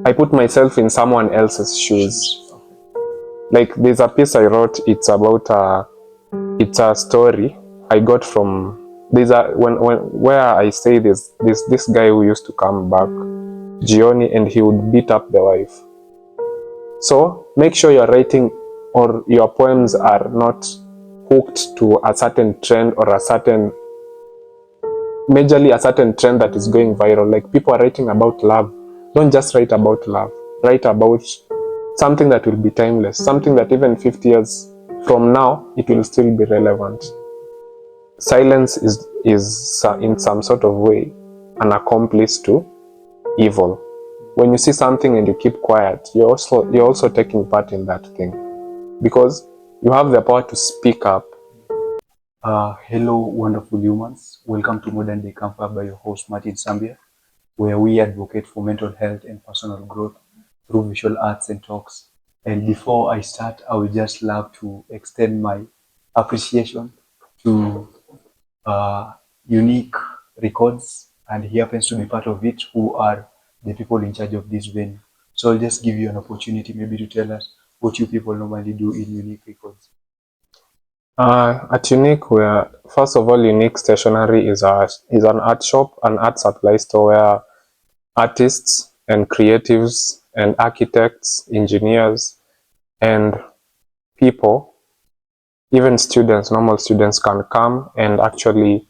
I put myself in someone else's shoes. Like there's a piece I wrote, it's about it's a story I got from where I say this guy who used to come back, Gioni, and he would beat up the wife. So make sure you're writing or your poems are not hooked to a certain trend or majorly a certain trend that is going viral. Like people are writing about love. Don't just write about love. Write about something that will be timeless, something that even 50 years from now, it will still be relevant. Silence is in some sort of way an accomplice to evil. When you see something and you keep quiet, you're also taking part in that thing, because you have the power to speak up. Hello, wonderful humans. Welcome to Modern Day Camper by your host, Martin Sambia, where we advocate for mental health and personal growth through visual arts and talks. And before I start, I would just love to extend my appreciation to Younique Records, and he happens to be part of it, who are the people in charge of this venue. So I'll just give you an opportunity maybe to tell us what you people normally do in Younique Records. At Younique, first of all, Younique Stationery is an art shop, an art supply store where artists and creatives and architects, engineers, and people, even students, normal students, can come and actually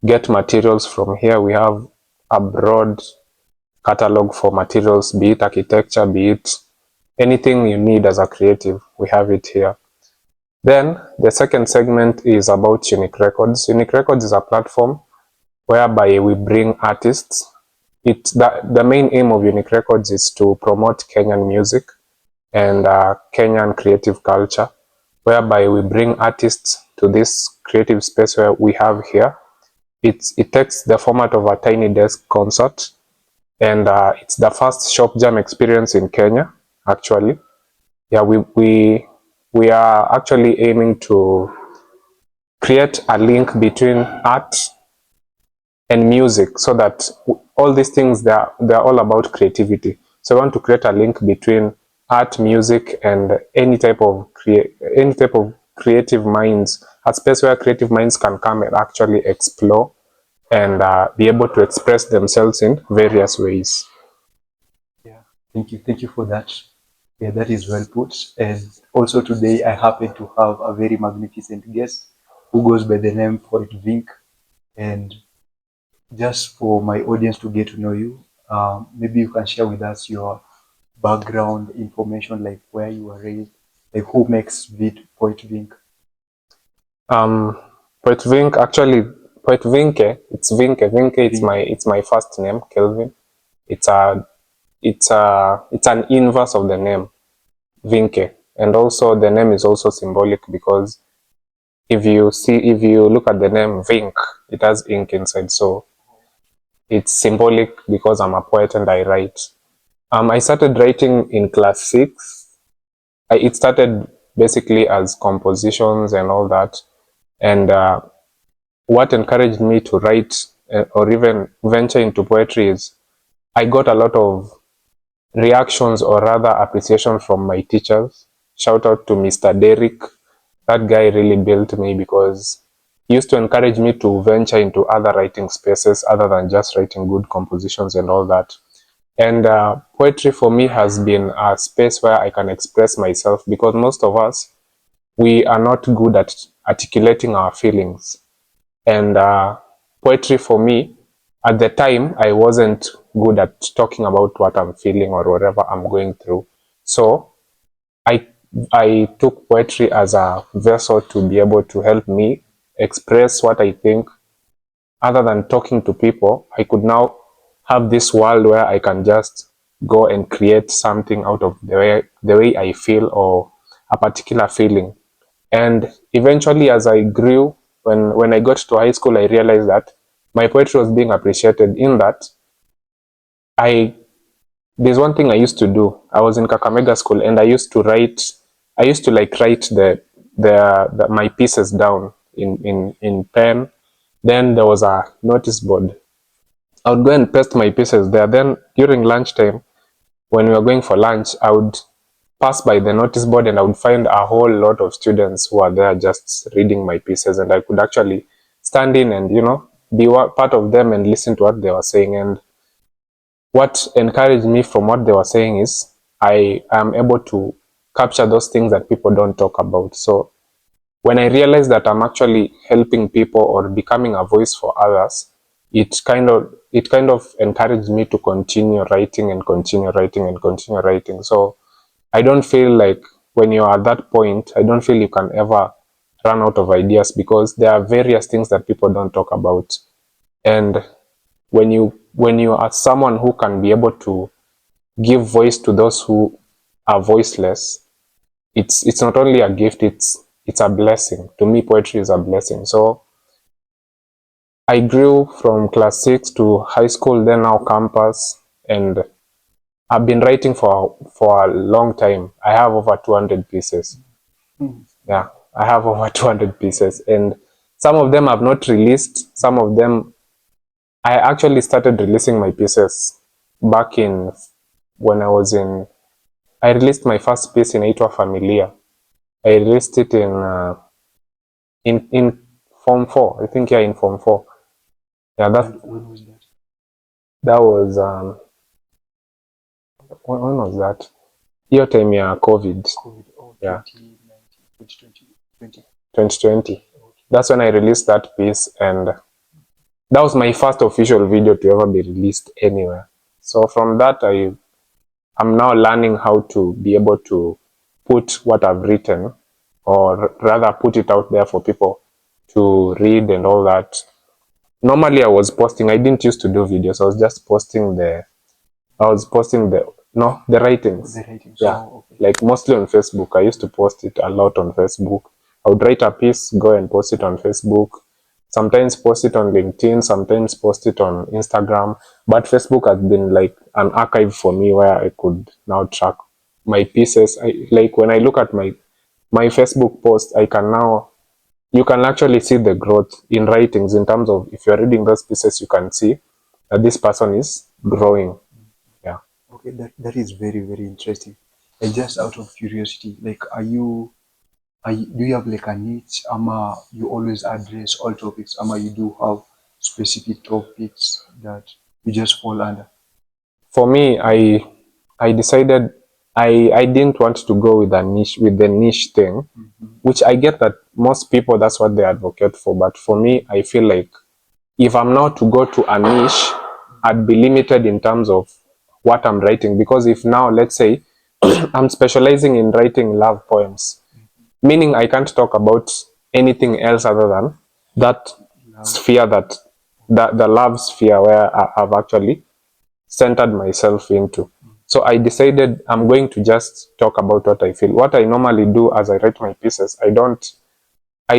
get materials from here. We have a broad catalog for materials, be it architecture, be it anything you need as a creative, we have it here. Then the second segment is about Younique Records. Younique Records is a platform whereby we bring artists. The main aim of Younique Records is to promote Kenyan music and Kenyan creative culture, whereby we bring artists to this creative space where we have here. It takes the format of a tiny desk concert, and it's the first shop jam experience in Kenya, actually. Yeah, we are actually aiming to create a link between art and music, so that all these things, they're all about creativity. So we want to create a link between art, music, and any type of creative minds, a space where creative minds can come and actually explore and be able to express themselves in various ways. Yeah, thank you for that. Yeah, that is well put. And also today I happen to have a very magnificent guest who goes by the name PoetVinke. And just for my audience to get to know you, maybe you can share with us your background information, like where you were raised, like who makes PoetVinke. PoetVinke, actually, PoetVinke, it's Vinke. Vinke, it's my first name, Kelvin. It's an inverse of the name Vinke, and also the name is also symbolic, because if you look at the name Vink, it has ink inside, so it's symbolic because I'm a poet and I write. I started writing in class 6. It started basically as compositions and all that, and what encouraged me to write or even venture into poetry is I got a lot of reactions, or rather appreciation, from my teachers. Shout out to Mr. Derek. That guy really built me, because he used to encourage me to venture into other writing spaces other than just writing good compositions and all that. And poetry for me has been a space where I can express myself, because most of us, we are not good at articulating our feelings. And poetry for me, at the time, I wasn't good at talking about what I'm feeling or whatever I'm going through. So I took poetry as a vessel to be able to help me express what I think. Other than talking to people, I could now have this world where I can just go and create something out of the way I feel, or a particular feeling. And eventually, as I grew, when I got to high school, I realized that my poetry was being appreciated, in that there's one thing I used to do. I was in Kakamega school, and I used to write my pieces down in pen. Then there was a notice board. I would go and paste my pieces there. Then during lunchtime, when we were going for lunch, I would pass by the notice board and I would find a whole lot of students who are there just reading my pieces, and I could actually stand in and, be part of them and listen to what they were saying. And what encouraged me from what they were saying is I am able to capture those things that people don't talk about. So when I realized that I'm actually helping people or becoming a voice for others, it kind of encouraged me to continue writing and continue writing and continue writing. So I don't feel like when you are at that point, I don't feel you can ever run out of ideas, because there are various things that people don't talk about. And when you are someone who can be able to give voice to those who are voiceless, it's not only a gift, it's a blessing. To me, poetry is a blessing. So I grew from class 6 to high school, then now campus, and I've been writing for a long time. I have over 200 pieces. Yeah, I have over 200 pieces, and some of them I've not released. Some of them I actually started releasing my pieces back in when I released my first piece in Aitwa Familia. I released it in Form 4. I think, yeah, in Form 4. Yeah, When was that? that was when was that? Hiyo time ya COVID. COVID. Oh, Yeah, 2019, 2020, 2020. That's when I released that piece, and that was my first official video to ever be released anywhere. So from that, I'm now learning how to be able to put what I've written, or rather put it out there for people to read and all that. Normally I was posting, I didn't used to do videos. I was just posting the writings. The writing. Yeah. Oh, okay. Like mostly on Facebook. I used to post it a lot on Facebook. I would write a piece, go and post it on Facebook. Sometimes post it on LinkedIn, sometimes post it on Instagram. But Facebook has been like an archive for me where I could now track my pieces. Like when I look at my Facebook post, you can actually see the growth in writings, in terms of if you're reading those pieces, you can see that this person is growing. Yeah. Okay, that is very, very interesting. And just out of curiosity, like, do you have like a niche? Ama you always address all topics? Ama you do have specific topics that you just fall under? For me, I decided I didn't want to go with the niche thing, which I get that most people, that's what they advocate for. But for me, I feel like if I'm now to go to a niche, I'd be limited in terms of what I'm writing. Because if now, let's say, I'm specializing in writing love poems, meaning I can't talk about anything else other than that sphere, that the love sphere where I've actually centered myself into. So I decided I'm going to just talk about what I feel. What I normally do as I write my pieces, I don't I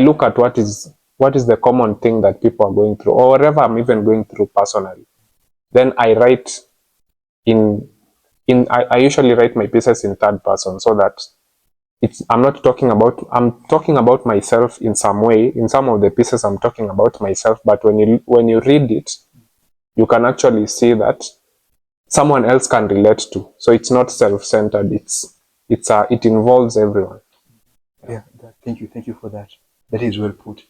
look at what is the common thing that people are going through, or whatever I'm even going through personally. Then I write I usually write my pieces in third person, so that I'm talking about myself in some way. In some of the pieces I'm talking about myself, but when you read it, you can actually see that someone else can relate to. So it's not self-centered. It involves everyone. Yeah, thank you for that. That is well put.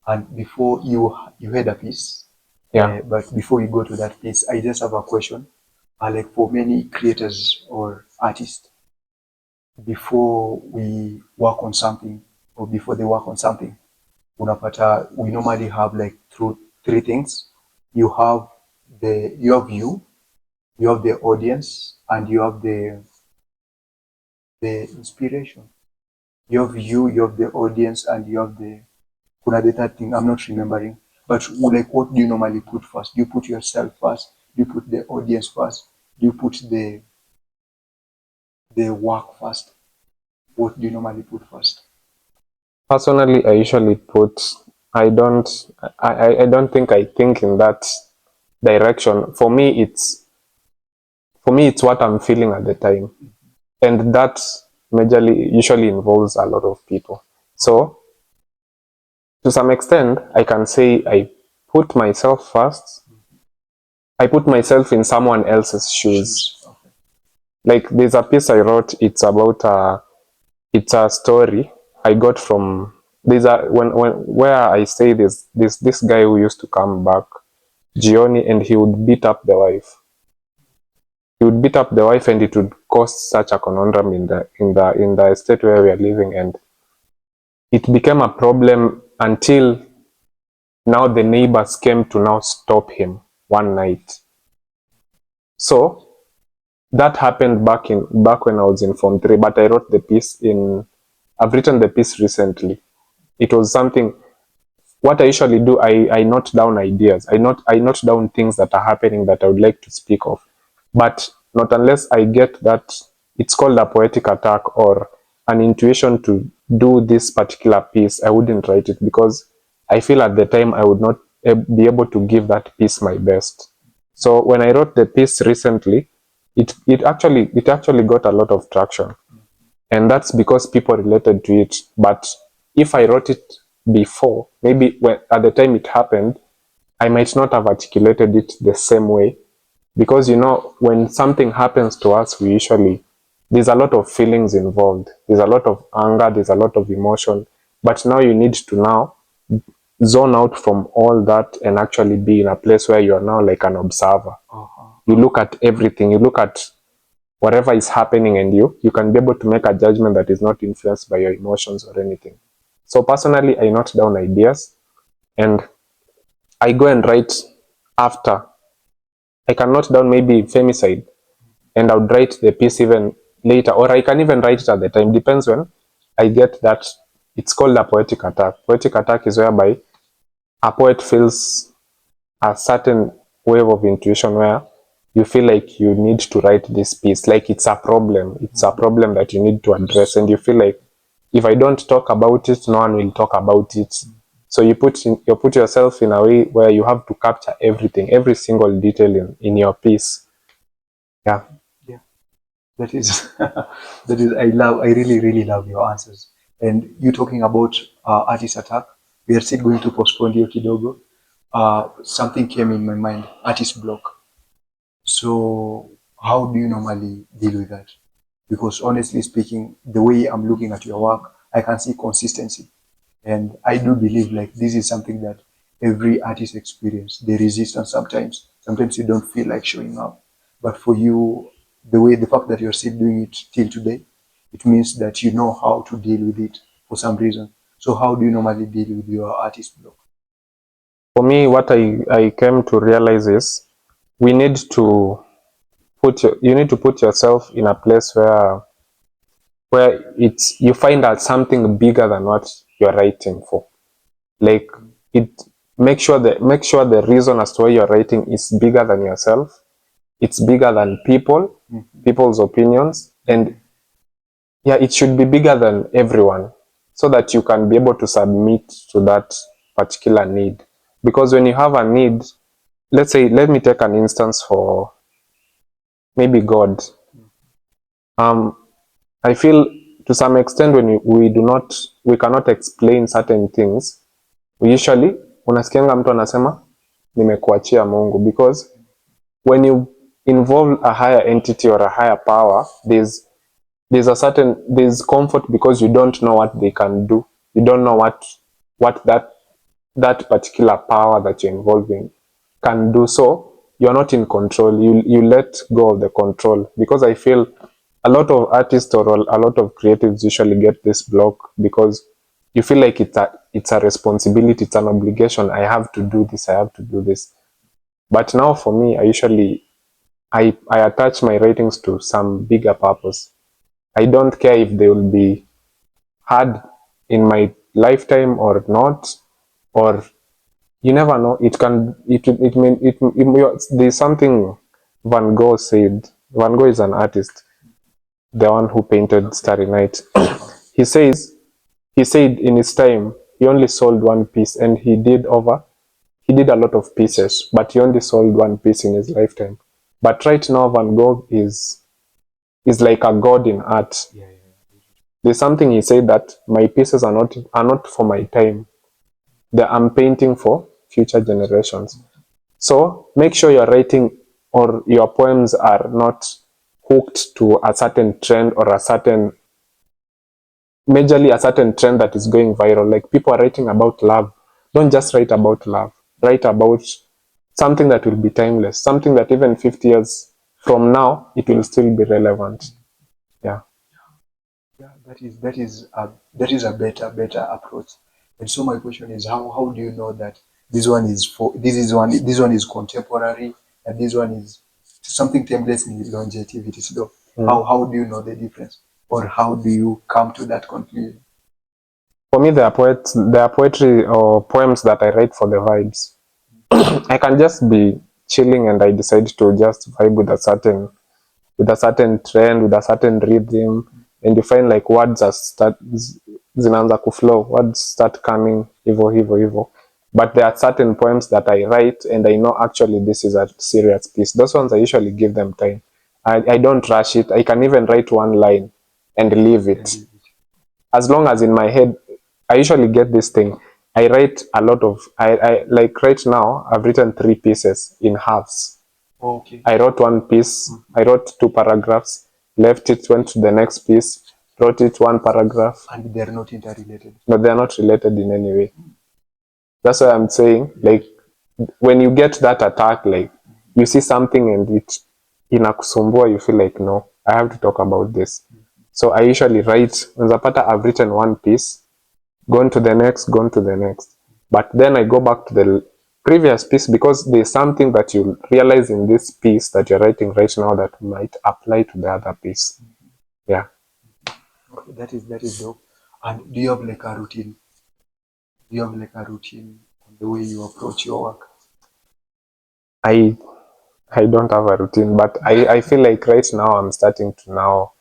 And before you had a piece, Yeah. but before you go to that piece, I just have a question. Like for many creators or artists, before we work on something, or before they work on something, unapata, we normally have like through three things. You have you have the audience, and you have the inspiration. You have the audience, and you have the kuna the third thing. I'm not remembering. But like, what do you normally put first? Do you put yourself first? Do you put the audience first? Do you put the work first? What do you normally put first? Personally, I usually put. I don't think I think in that direction. For me, it's what I'm feeling at the time, and that majorly usually involves a lot of people. So to some extent, I can say I put myself first, I put myself in someone else's shoes. Okay. Like there's a piece I wrote. It's about it's a story I got from there's a when where I say this guy who used to come back, Gioni, and he would beat up the wife. He would beat up the wife, and it would cause such a conundrum in the estate where we are living, and it became a problem until now the neighbors came to now stop him one night. So that happened back when I was in Form 3, but I wrote the piece in I've written the piece recently. It was something what I usually do, I note down ideas. I note down things that are happening that I would like to speak of. But not unless I get that it's called a poetic attack or an intuition to do this particular piece, I wouldn't write it because I feel at the time I would not be able to give that piece my best. So when I wrote the piece recently, it actually got a lot of traction, and that's because people related to it. But if I wrote it before, maybe when at the time it happened, I might not have articulated it the same way, because when something happens to us, we usually there's a lot of feelings involved, there's a lot of anger, there's a lot of emotion, but now you need to now zone out from all that and actually be in a place where you are now like an observer. You look at everything, you look at whatever is happening, and you can be able to make a judgment that is not influenced by your emotions or anything. So personally, I note down ideas and I go and write after. I can note down maybe femicide and I would write the piece even later, or I can even write it at the time. Depends when I get that. It's called a poetic attack. Poetic attack is whereby a poet feels a certain wave of intuition where you feel like you need to write this piece, like it's a problem that you need to address, and you feel like if I don't talk about it, no one will talk about it. So you put yourself in a way where you have to capture everything, every single detail in your piece. Yeah. Yeah, that is that is I really really love your answers. And you talking about artist attack, we are still going to postpone hiyo kidogo. Something came in my mind, artist block. So how do you normally deal with that? Because honestly speaking, the way I'm looking at your work, I can see consistency. And I do believe like this is something that every artist experience, the resistance sometimes. Sometimes you don't feel like showing up. But for you, the fact that you're still doing it till today, it means that you know how to deal with it for some reason. So how do you normally deal with your artist block? For me, what I came to realize is we need to you need to put yourself in a place where you find out something bigger than what you're writing for. Like it make sure the reason as to why you're writing is bigger than yourself. It's bigger than people's opinions, and yeah, it should be bigger than everyone, so that you can be able to submit to that particular need. Because when you have a need, let me take an instance for maybe God. um I feel to some extent when we cannot explain certain things, we usually unasikianga mtu anasema nimekuachia Mungu, because when you involve a higher entity or a higher power, there's comfort because you don't know what they can do. You don't know what that particular power that you're involved in can do. So you're not in control. You let go of the control, because I feel a lot of artists or a lot of creatives usually get this block because you feel like it's a responsibility, it's an obligation. I have to do this, I have to do this. But now for me, I attach my ratings to some bigger purpose. I don't care if they will be hard in my lifetime or not, or you never know. It can it mean there's something Van Gogh said. Van Gogh is an artist, the one who painted Starry Night. he says he said in his time he only sold one piece, and he did a lot of pieces, but he only sold one piece in his lifetime. But right now Van Gogh is like a god in art. Yeah, yeah. There's something he said that my pieces are not for my time. I'm painting for future generations. So make sure you're writing or your poems are not hooked to a certain trend or majorly a certain trend that is going viral. Like people are writing about love. Don't just write about love. Write about something that will be timeless, something that even 50 years from now, it will still be relevant. Yeah. Yeah, that is a better approach. And so my question is, how do you know that this one is contemporary and this one is something timeless in longevity? So how do you know the difference, or how do you come to that conclusion? For me, there are poetry or poems that I write for the vibes. I can just be chilling and I decide to just vibe with a certain trend, with a certain rhythm, and you find like words are zinaanza kuflow, words start coming hivo. But there are certain poems that I write and I know actually this is a serious piece. Those ones I usually give them time. I don't rush it. I can even write one line and leave it. As long as in my head, I usually get this thing. I write a lot of, I like right now, I've written 3 pieces in halves. Okay. I wrote one piece, I wrote 2 paragraphs, left it, went to the next piece, wrote it 1 paragraph. And they're not interrelated. No, they're not related in any way. That's why I'm saying, like, when you get that attack, like, you see something and it inakusumbua, you feel like, no, I have to talk about this. So I usually write, when Zapata, I've written one piece, gone to the next. But then I go back to the previous piece because there's something that you realize in this piece that you're writing right now that might apply to the other piece. Yeah. Okay, that is dope. And do you have like a routine? Do you have like a routine on the way you approach your work? I don't have a routine, but I feel like right now I'm starting to now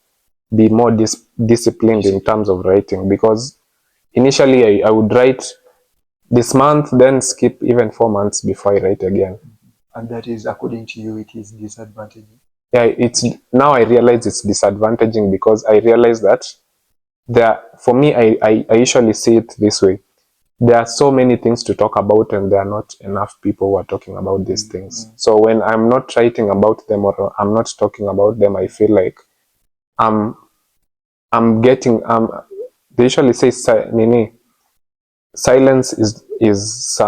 be more disciplined in terms of writing, because initially I would write this month, then skip even 4 months before I write again. And that is, according to you, it is disadvantaging. Yeah, it's now I realize it's disadvantaging because I realize that for me, I usually see it this way. There are so many things to talk about and there are not enough people who are talking about these things. So when I'm not writing about them or I'm not talking about them, I feel like I'm getting they usually say silence is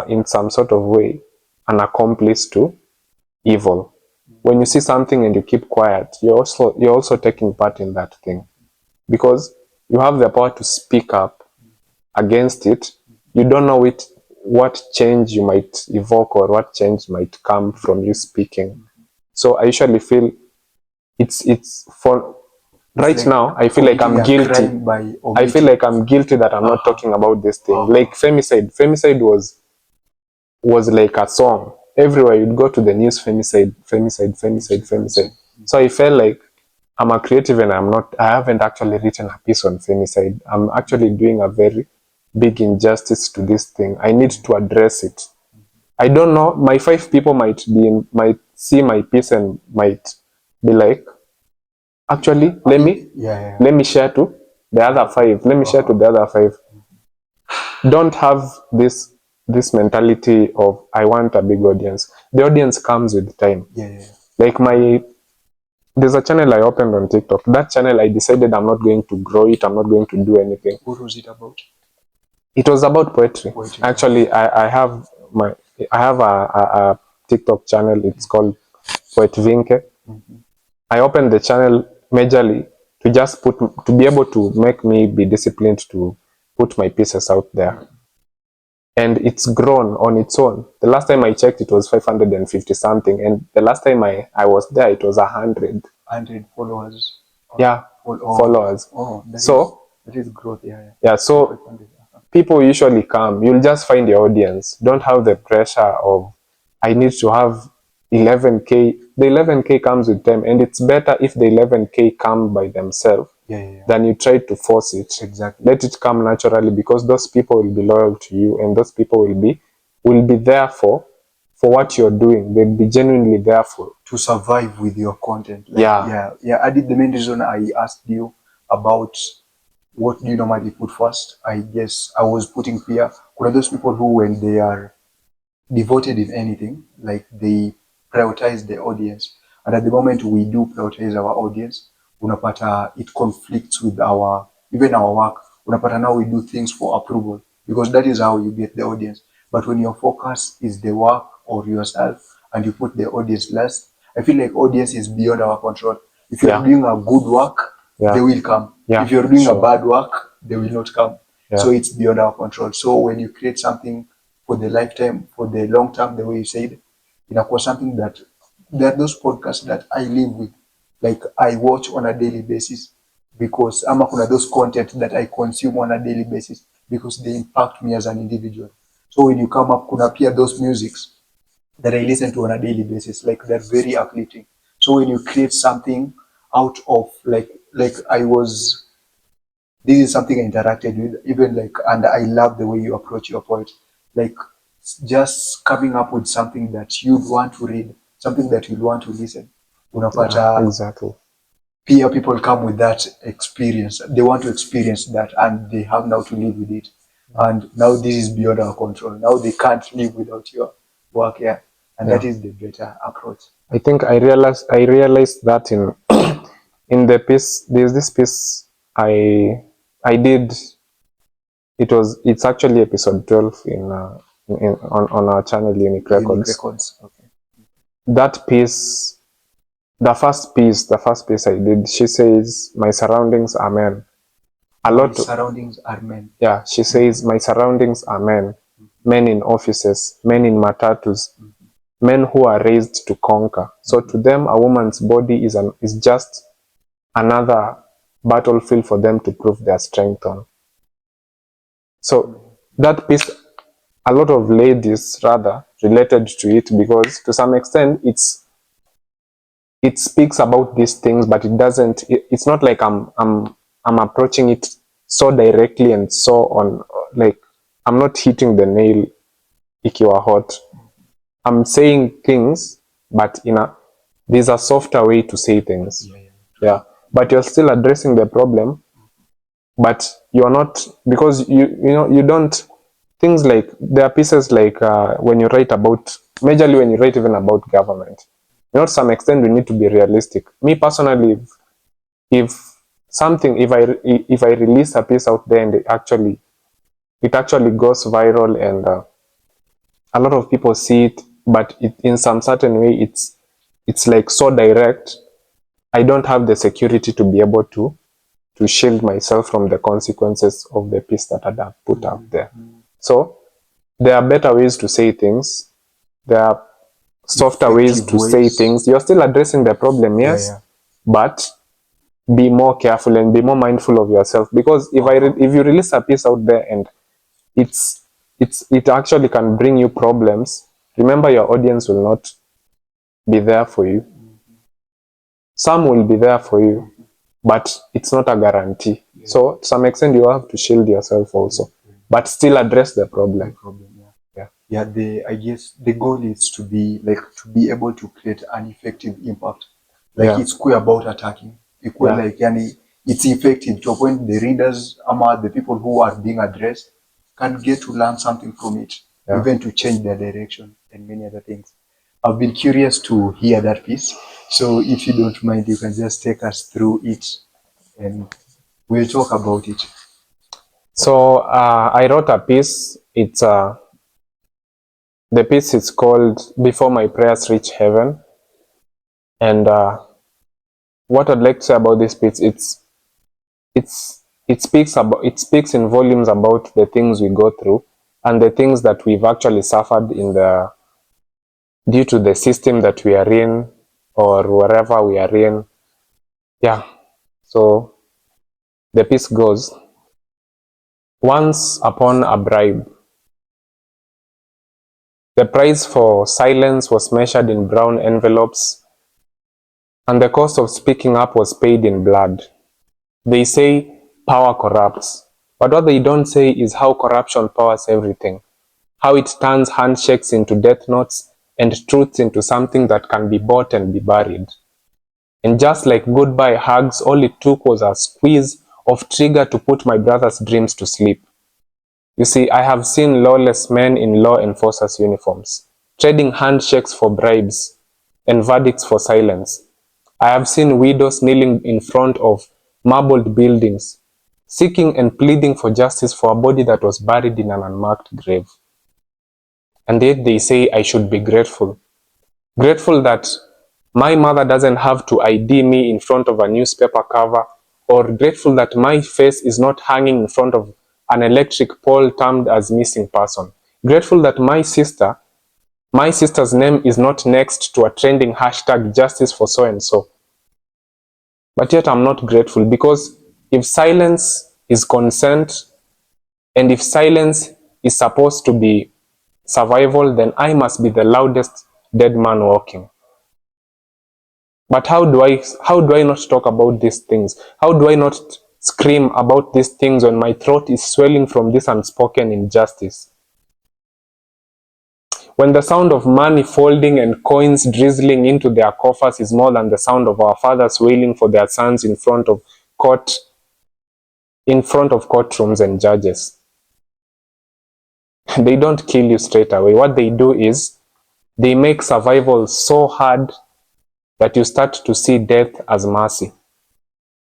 in some sort of way an accomplice to evil. When you see something and you keep quiet, you're also taking part in that thing, because you have the power to speak up against it. You don't know what change you might evoke or what change might come from you speaking. So I usually feel it's for right like now I feel like I'm guilty. I feel like I'm guilty that I'm not talking about this thing. Like femicide was like a song. Everywhere you'd go to the news, femicide. So I felt like I'm a creative and I haven't actually written a piece on femicide. I'm actually doing a very big injustice to this thing. I need to address it. I don't know, my 5 people might see my piece and might be like, actually, let me share to the other 5. Let me share to the other 5. Don't have this mentality of I want a big audience. The audience comes with time. Like there's a channel I opened on TikTok. That channel, I decided I'm not going to grow it. I'm not going to do anything. What was it about? It was about poetry. Actually, I have a TikTok channel. It's called PoetVinke. I opened the channel majorly to be able to make me be disciplined to put my pieces out there. And it's grown on its own. The last time I checked, it was 550 something, and the last time I was there, it was 100 followers. Yeah, followers. That is growth. Yeah, so people usually come. You'll just find your audience. Don't have the pressure of I need to have 11K. The 11K comes with them, and it's better if the 11K come by themselves than you try to force it. Exactly. Let it come naturally, because those people will be loyal to you, and those people will be there for what you're doing. They'll be genuinely there for to survive with your content. Yeah. I did the main reason I asked you about what do you normally put first. I guess I was putting fear. There are those people who, when they are devoted in anything, like they prioritize the audience. And at the moment we do prioritize our audience, unapata it conflicts with our, even our work. Unapata now we do things for approval because that is how you get the audience. But when your focus is the work or yourself and you put the audience last, I feel like audience is beyond our control. If you're doing a good work, they will come. If you're doing a bad work, they will not come. So it's beyond our control. So when you create something for the lifetime, for the long term, the way you said, inakuwa something that there are those podcasts that I live with, like I watch on a daily basis because ama kuna those content that I consume on a daily basis because they impact me as an individual. So when you come up, kuna pia those musics that I listen to on a daily basis, like they're very uplifting. So when you create something out of like I was, this is something I interacted with, even like, and I love the way you approach your poet, like just coming up with something that you'd want to read, something that you'd want to listen. Unapata exactly. Pia people come with that experience. They want to experience that, and they have now to live with it. And now this is beyond our control. Now they can't live without your work, yeah. And that is the better approach. I think I realized that in in the piece. There's this piece I did. It's actually episode 12 on our channel Younique Records. Okay. That piece, the first piece I did, she says my surroundings are men. My surroundings are men. Yeah, she says my surroundings are men. Men in offices, men in matatus, men who are raised to conquer. So to them, a woman's body is just another battlefield for them to prove their strength on. So that piece, a lot of ladies rather related to it because to some extent it speaks about these things, but it doesn't. It's not like I'm approaching it so directly and so on. Like I'm not hitting the nail ikiwa hot. I'm saying things, but there's a softer way to say things. Yeah. But you're still addressing the problem, but you're not, because you don't, things like, there are pieces like when you write about, majorly when you write even about government, to some extent we need to be realistic. Me personally, if something, if I release a piece out there and it actually goes viral and a lot of people see it, but in some certain way it's like so direct, I don't have the security to be able to shield myself from the consequences of the piece that I have put out there. So there are better ways to say things. There are softer ways to say things. You're still addressing the problem, yes, but be more careful and be more mindful of yourself. Because if you release a piece out there and it actually can bring you problems, remember your audience will not be there for you. Some will be there for you, but it's not a guarantee. So to some extent you have to shield yourself also, but still address the problem. I guess the goal is to be able to create an effective impact. It's cool about attacking. Like it's effective to a point the readers, the people who are being addressed, can get to learn something from it, even to change their direction and many other things. I've been curious to hear that piece. So if you don't mind, you can just take us through it and we'll talk about it. So I wrote a piece. It's the piece is called Before My Prayers Reach Heaven. And what I'd like to say about this piece, it speaks in volumes about the things we go through and the things that we've actually suffered due to the system that we are in or wherever we are in. Yeah. So the piece goes, once upon a bribe. The price for silence was measured in brown envelopes, and the cost of speaking up was paid in blood. They say power corrupts, but what they don't say is how corruption powers everything, how it turns handshakes into death notes and truths into something that can be bought and be buried. And just like goodbye hugs, all it took was a squeeze of trigger to put my brother's dreams to sleep. You see, I have seen lawless men in law enforcers' uniforms, trading handshakes for bribes and verdicts for silence. I have seen widows kneeling in front of marbled buildings, seeking and pleading for justice for a body that was buried in an unmarked grave. And yet they say I should be grateful. Grateful that my mother doesn't have to ID me in front of a newspaper cover, or grateful that my face is not hanging in front of an electric pole termed as missing person. Grateful that my sister's name is not next to a trending hashtag justice for so and so. But yet I'm not grateful, because if silence is consent, and if silence is supposed to be survival, then I must be the loudest dead man walking. But how do I not talk about these things? How do I not scream about these things when my throat is swelling from this unspoken injustice? When the sound of money folding and coins drizzling into their coffers is more than the sound of our fathers wailing for their sons in front of courtrooms and judges. They don't kill you straight away. What they do is they make survival so hard that you start to see death as mercy.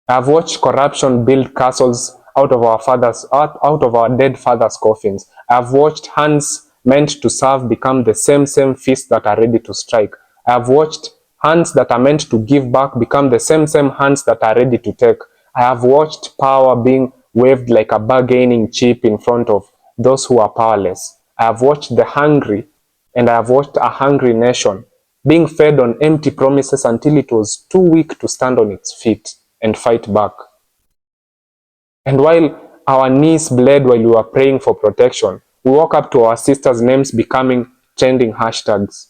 I've watched corruption build castles out of our dead fathers' coffins. I've watched hands meant to serve become the same fists that are ready to strike. I've watched hands that are meant to give back become the same hands that are ready to take. I have watched power being waved like a bargaining chip in front of those who are powerless. I have watched the hungry, and I have watched a hungry nation being fed on empty promises until it was too weak to stand on its feet and fight back. And while our knees bled while we were praying for protection, we woke up to our sisters' names becoming trending hashtags.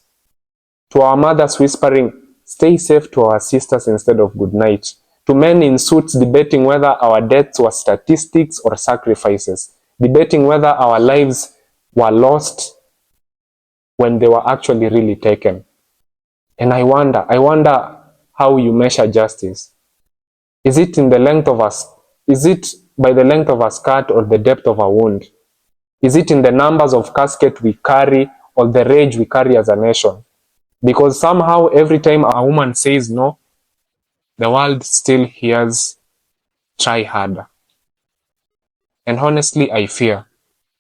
To our mothers whispering, "Stay safe" to our sisters instead of "good night." To men in suits debating whether our deaths were statistics or sacrifices, debating whether our lives were lost when they were actually really taken. And I wonder how you measure justice. Is it in the length of us? Is it by the length of a skirt or the depth of a wound? Is it in the numbers of caskets we carry or the rage we carry as a nation? Because somehow every time a woman says no, the world still hears "try harder." And honestly, I fear.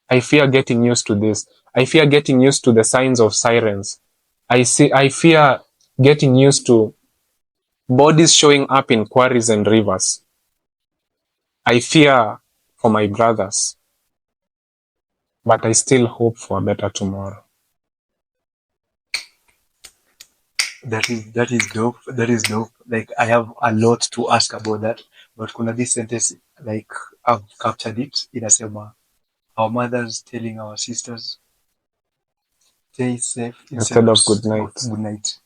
I fear getting used to this. I fear getting used to the signs of sirens. I fear getting used to bodies showing up in quarries and rivers. I fear for my brothers, but I still hope for a better tomorrow. That is dope. That is dope. Like, I have a lot to ask about that, but kuna this sentence, like, I've captured it. Inasema, our mothers telling our sisters, "Stay safe" instead Instead of of good night. good night.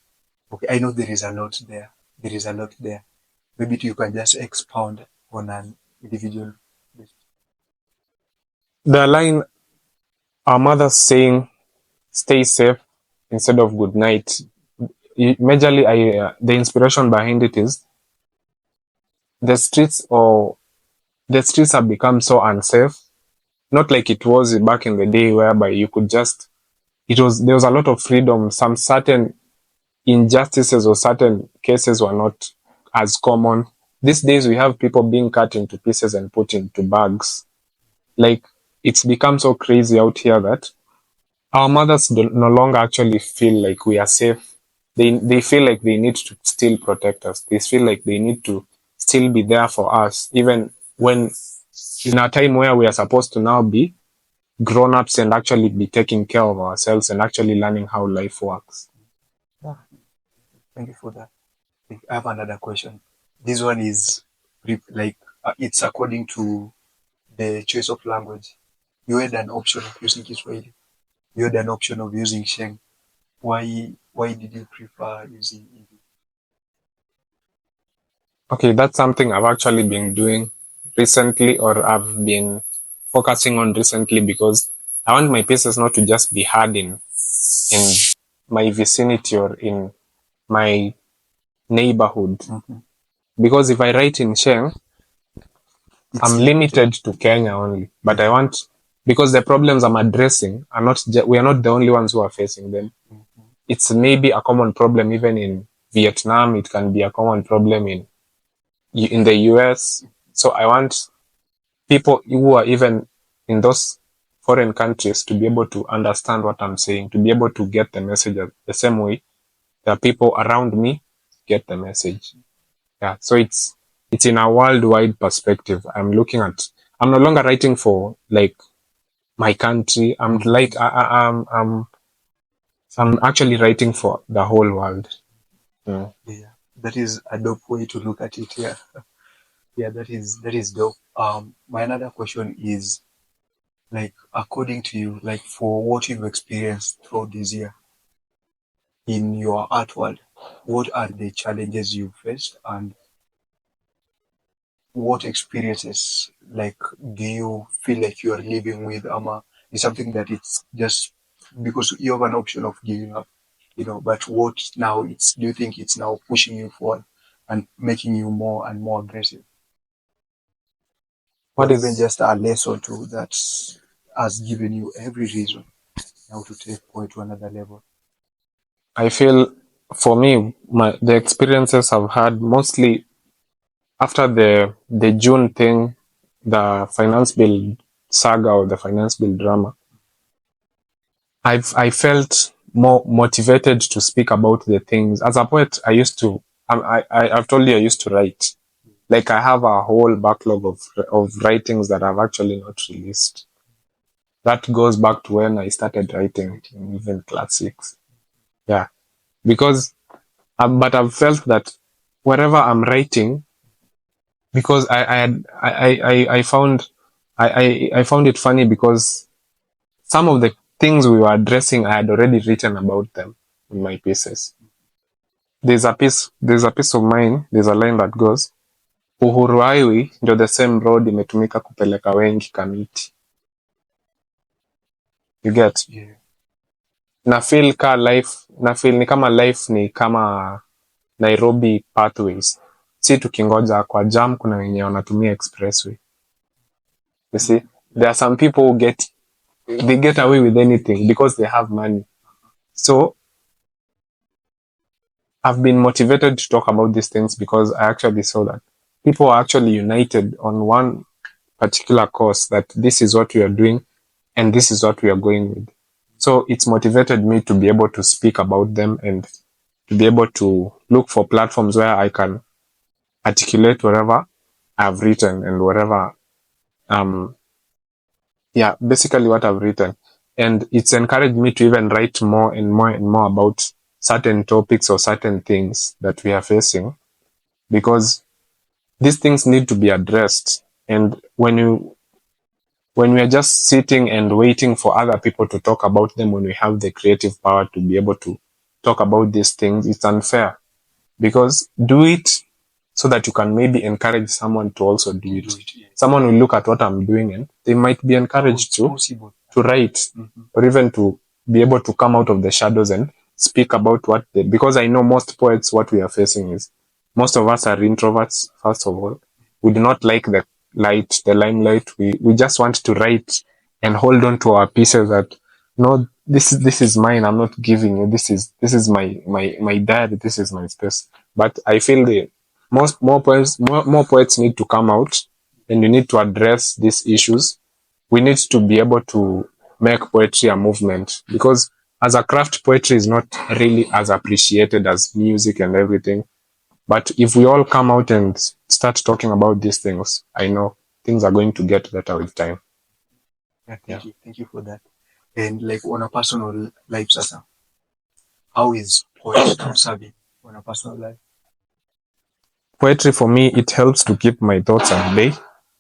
Okay, I know there is a lot there. There is a lot there. Maybe you can just expound on an individual. The line, our mothers saying "stay safe" instead of "good night," majorly, the inspiration behind it is the streets have become so unsafe. Not like it was back in the day, whereby you could just there was a lot of freedom. Some certain injustices or certain cases were not as common. These days we have people being cut into pieces and put into bags. Like, it's become so crazy out here that our mothers no longer actually feel like we are safe. They feel like they need to still protect us. They feel like they need to still be there for us, even when in a time where we are supposed to now be grown-ups and actually be taking care of ourselves and actually learning how life works. Yeah, thank you for that. I have another question. This one is like, it's according to the choice of language. You had an option of using Kiswahili. You had an option of using Sheng. Why did you prefer using English? Okay, that's something I've actually been doing recently, or I've been focusing on recently, because I want my pieces not to just be heard in my vicinity or in my neighborhood. Mm-hmm. Because if I write in Sheng, It's I'm limited to Kenya only. But I want because the problems I'm addressing are not, we are not the only ones who are facing them. It's maybe a common problem even in Vietnam. It can be a common problem in the US. So I want people who are even in those foreign countries to be able to understand what I'm saying, to be able to get the message the same way the people around me get the message. Yeah. So it's in a worldwide perspective. I'm no longer writing for like my country. I'm actually writing for the whole world. Mm. Yeah, that is a dope way to look at it. Yeah, yeah, that is dope. My another question is, like, according to you, like, for what you've experienced throughout this year in your art world, what are the challenges you faced, and what experiences, like, do you feel like you are living with, Ama? Is something that it's just because you have an option of giving up, but what now, do you think it's now pushing you forward and making you more and more aggressive, or What even is just a lesson too that has given you every reason now to take poet to another level? I feel for me, the experiences I've had mostly after the June thing, the finance bill saga or the finance bill drama, I felt more motivated to speak about the things. As a poet, I've told you I used to write. Like I have a whole backlog of writings that I've actually not released. That goes back to when I started writing in even class 6. Yeah, because but I've felt that wherever I'm writing, because I found I found it funny because some of the things we were addressing I had already written about them in my pieces. There's a piece of mine, there's a line that goes, Uhuru Highway ndio the same road imetumika kupeleka wengi Kamiti. You get? Yeah. Na feel ni kama life ni kama Nairobi pathways. Si tukingoja kwa jam kuna wenye wanatumia expressway. You see? There are some people who they get away with anything because they have money. So I've been motivated to talk about these things because I actually saw that people are actually united on one particular cause, that this is what we are doing and this is what we are going with. So it's motivated me to be able to speak about them and to be able to look for platforms where I can articulate whatever I've written and whatever, basically what I've written. And it's encouraged me to even write more and more and more about certain topics or certain things that we are facing, because these things need to be addressed. And when we are just sitting and waiting for other people to talk about them, when we have the creative power to be able to talk about these things, it's unfair. Because do it so that you can maybe encourage someone to also do it. Someone will look at what I'm doing and they might be encouraged to write, or even to be able to come out of the shadows and speak about because I know most poets, what we are facing is most of us are introverts. First of all, we do not like the limelight. We just want to write and hold on to our pieces that, no, this is mine. I'm not giving you. This is my diary. This is my space. But I feel the more poets need to come out, and we need to address these issues. We need to be able to make poetry a movement, because as a craft, poetry is not really as appreciated as music and everything. But if we all come out and start talking about these things, I know things are going to get better with time. Yeah, thank you for that. And like on a personal life, Sasa, how is poetry serving on a personal life? Poetry for me, it helps to keep my thoughts at bay.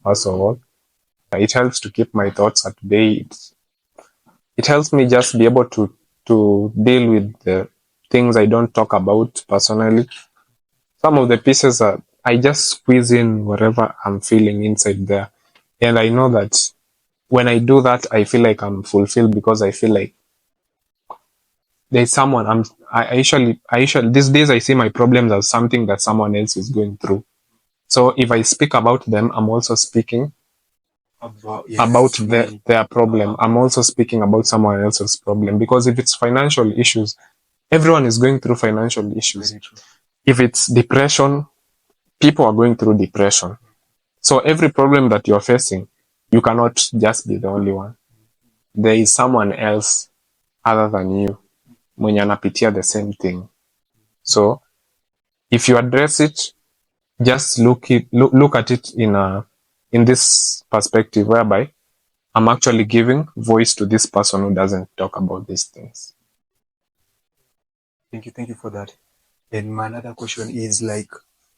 First of all, it helps to keep my thoughts at bay. It helps me just be able to deal with the things I don't talk about personally. Some of the pieces are, I just squeeze in whatever I'm feeling inside there. And I know that when I do that, I feel like I'm fulfilled, because I feel like there's someone I usually these days I see my problems as something that someone else is going through. So if I speak about them, I'm also speaking about their problem. I'm also speaking about someone else's problem, because if it's financial issues, everyone is going through financial issues. If it's depression, people are going through depression. So every problem that you're facing, you cannot just be the only one. There is someone else other than you mwenye anapitia the same thing. So if you address it, just look at it in this perspective, whereby I'm actually giving voice to this person who doesn't talk about these things. Thank you for that. And my another question is, like,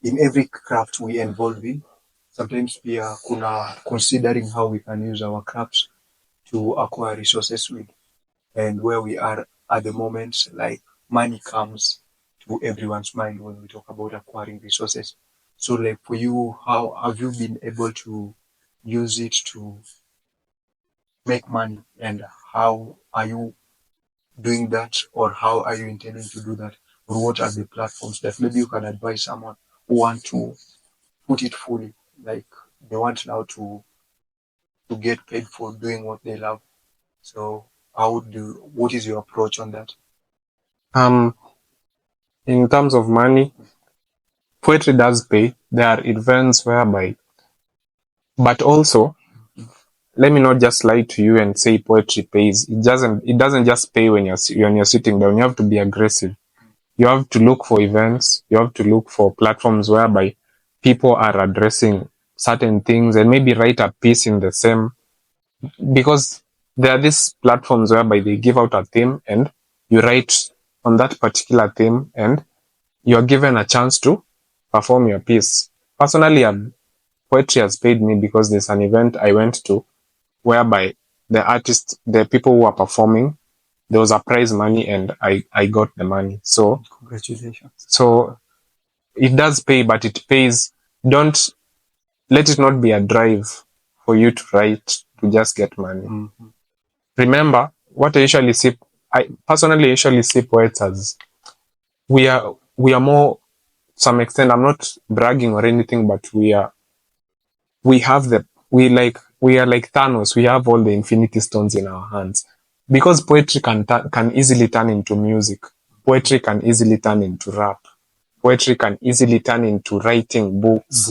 in every craft we involve in, sometimes pia kuna considering how we can use our crafts to acquire resources with, and where we are at the moment, like money comes to everyone's mind when we talk about acquiring resources. So, like, for you, how have you been able to use it to make money, and how are you doing that, or how are you intending to do that, or what are the platforms that maybe you can advise someone who want to put it fully, like they want now to get paid for doing what they love? So what is your approach on that? In terms of money, poetry does pay. There are events whereby, but also, let me not just lie to you and say poetry pays. It doesn't just pay when you're sitting down. You have to be aggressive. You have to look for events. You have to look for platforms whereby people are addressing certain things, and maybe write a piece in the same, because there are these platforms whereby they give out a theme and you write on that particular theme, and you're given a chance to perform your piece. Personally, poetry has paid me because there's an event I went to whereby the people who are performing, there was a prize money and I got the money. So congratulations. So it does pay, but it pays. Don't let it not be a drive for you to write to just get money. Mm-hmm. Remember, what I personally usually see poets as, we are more, to some extent, I'm not bragging or anything, but we are like Thanos. We have all the infinity stones in our hands, because poetry can easily turn into music. Poetry can easily turn into rap. Poetry can easily turn into writing books,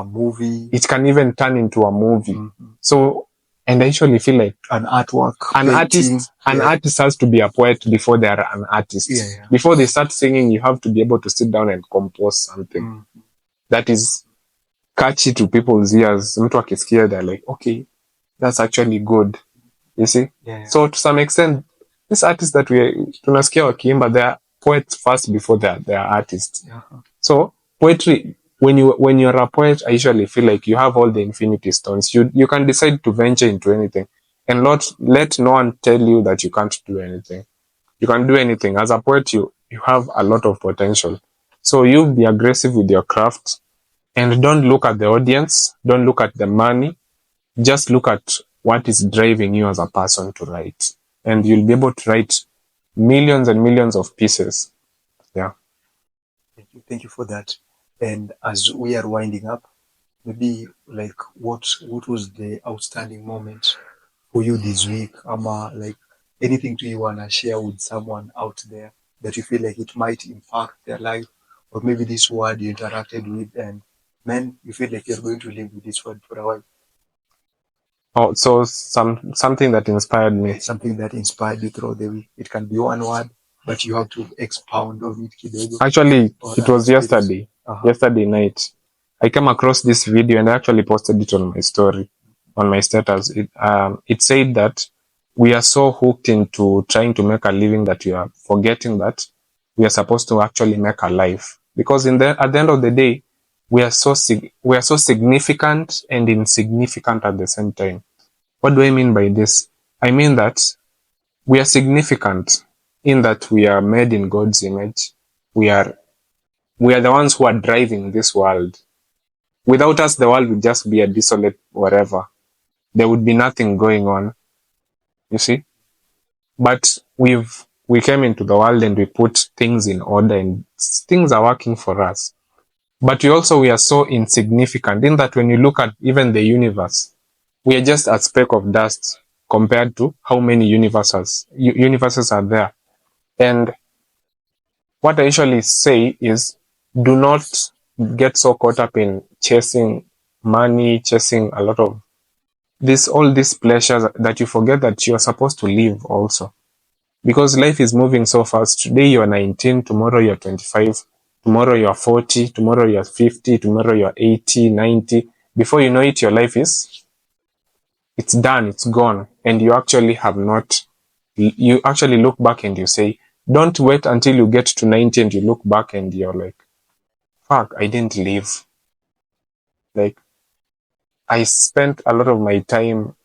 movie. It can even turn into a movie. Mm-hmm. So, and I usually feel like an artwork, an artist has to be a poet before they are an artist. Yeah. Before they start singing, you have to be able to sit down and compose something that is catchy to people's ears. Mtu akisikia, they're like, okay, that's actually good. You see? Yeah. So to some extent, these artists that tunasikia wakiimba, they are poets first before they are artists. Yeah. So poetry, when you're a poet, I usually feel like you have all the infinity stones. You can decide to venture into anything, and let no one tell you that you can't do anything. You can do anything. As a poet, you have a lot of potential. So you be aggressive with your craft, and don't look at the audience, don't look at the money, just look at what is driving you as a person to write, and you'll be able to write millions and millions of pieces. Yeah. Thank you for that. And as we are winding up, maybe like what was the outstanding moment for you this week? Like anything you wanna share with someone out there that you feel like it might impact their life, or maybe this word you interacted with, and man, you feel like you're going to live with this word for a while. Oh, so something that inspired me. Something that inspired you throughout the week. It can be one word, but you have to expound on it kidogo. Actually, it was yesterday. Yesterday night, I came across this video and I actually posted it on my story, on my status. It said that we are so hooked into trying to make a living that we are forgetting that we are supposed to actually make a life. Because at the end of the day, we are so significant and insignificant at the same time. What do I mean by this? I mean that we are significant in that we are made in God's image. We are the ones who are driving this world. Without us, the world would just be a desolate whatever. There would be nothing going on. You see? But we came into the world and we put things in order, and things are working for us. But we are so insignificant in that when you look at even the universe, we are just a speck of dust compared to how many universes are there. And what I usually say is, do not get so caught up in chasing money, chasing a lot of all these pleasures, that you forget that you are supposed to live also. Because life is moving so fast. Today you are 19, tomorrow you are 25, tomorrow you are 40, tomorrow you are 50, tomorrow you are 80, 90. Before you know it, your life it's done, it's gone. And you actually have not, you actually look back and you say, don't wait until you get to 90 and you look back and you're like, fuck, I didn't live. Like, I spent a lot of my time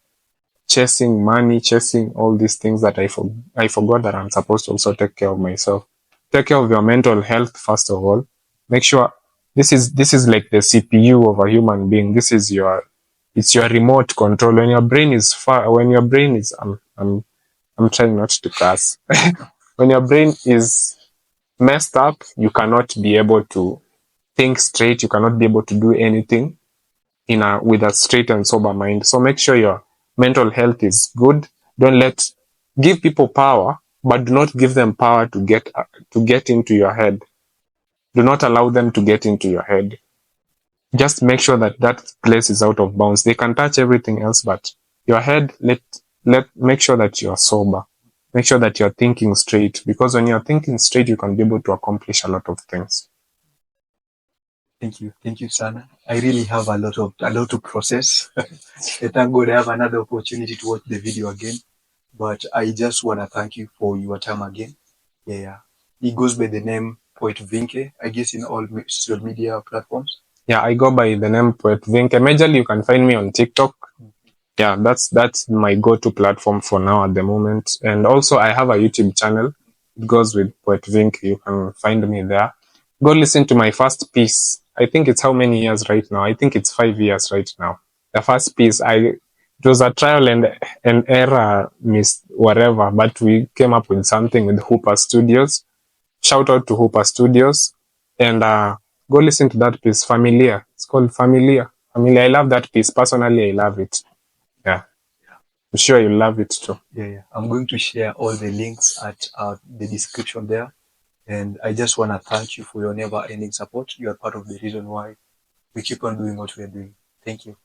chasing money, chasing all these things that I forgot that I'm supposed to also take care of myself. Take care of your mental health first of all. Make sure this is like the CPU of a human being. It's your remote control. When your brain is I'm trying not to curse. When your brain is messed up, you cannot be able to think straight. You cannot be able to do anything with a straight and sober mind. So make sure your mental health is good. Don't give people power, but do not give them power to get into your head. Do not allow them to get into your head. Just make sure that that place is out of bounds. They can touch everything else, but your head, make sure that you're sober. Make sure that you're thinking straight, because when you're thinking straight, you can be able to accomplish a lot of things. Thank you, Sana. I really have a lot to process. Thank God I have another opportunity to watch the video again. But I just want to thank you for your time again. Yeah, he goes by the name PoetVinke, I guess, in all social media platforms. Yeah, I go by the name PoetVinke. Majorly, you can find me on TikTok. Yeah, that's my go-to platform for now at the moment. And also, I have a YouTube channel. It goes with PoetVinke. You can find me there. Go listen to my first piece. I think it's how many years right now? I think it's 5 years right now. The first piece, it was a trial and error, whatever, but we came up with something with Hooper Studios. Shout out to Hooper Studios. And go listen to that piece, Familiar. It's called Familiar. Familiar. I love that piece. Personally, I love it. Yeah. I'm sure you love it too. Yeah. I'm going to share all the links at the description there. And I just want to thank you for your never-ending support. You are part of the reason why we keep on doing what we are doing. Thank you.